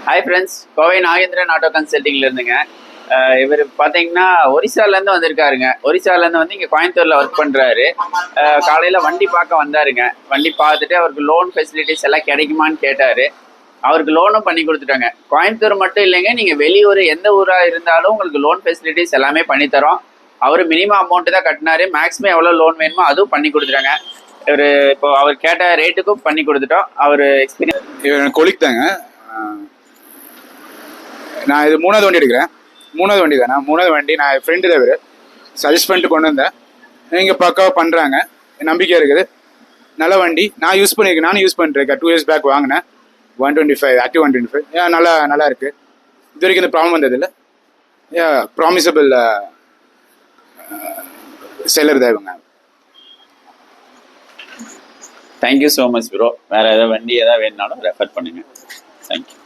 Hi friends, Kovai Nagendran auto கன்சல்ட்டிங்ல இருந்துங்க. இவர் பார்த்தீங்கன்னா ஒரிசாலேருந்து வந்திருக்காருங்க. ஒரிசாலேருந்து வந்து இங்கே கோயம்புத்தூரில் ஒர்க் பண்ணுறாரு. காலையில் வண்டி பார்க்க வந்தாருங்க. வண்டி பார்த்துட்டு அவருக்கு லோன் ஃபெசிலிட்டிஸ் எல்லாம் கிடைக்குமான்னு கேட்டார். அவருக்கு லோனும் பண்ணி கொடுத்துட்டாங்க. கோயம்புத்தூர் மட்டும் இல்லைங்க, நீங்கள் வெளியூர் எந்த ஊராக இருந்தாலும் உங்களுக்கு லோன் ஃபெசிலிட்டிஸ் எல்லாமே பண்ணித்தரோம். அவர் மினிமம் அமௌண்ட்டு தான் கட்டினாரு. மேக்ஸிமம் எவ்வளோ லோன் வேணுமோ அதுவும் பண்ணி கொடுத்துட்டாங்க. இவர் இப்போ அவர் கேட்ட ரேட்டுக்கும் பண்ணி கொடுத்துட்டோம். அவர் எக்ஸ்பீரியன்ஸ் இவர் கொலிக் தாங்க. நான் இது மூணாவது வண்டி எடுக்கிறேன். மூணாவது வண்டி தானே. மூணாவது வண்டி நான் என் ஃப்ரெண்டு தான் இவர் சஜஸ்ட் பண்ணிட்டு கொண்டு வந்தேன். நீங்கள் பக்காவாக பண்ணுறாங்க, நம்பிக்கை இருக்குது. நல்ல வண்டி நான் யூஸ் பண்ணியிருக்கேன். நானும் யூஸ் பண்ணிட்டுருக்கேன். 2 years பேக் வாங்கினேன். 125 ஆக்டிவ் 125 நல்லா இருக்குது. இது வரைக்கும் இந்த ப்ராப்ளம் வந்ததில்லை. ப்ராமிசபிள் செல்லர் தான் இவங்க. Thank you so much bro. வேறு ஏதாவது வண்டி ஏதாவது வேணுனாலும் ரெஃபர் பண்ணுங்கள். தேங்க்யூ.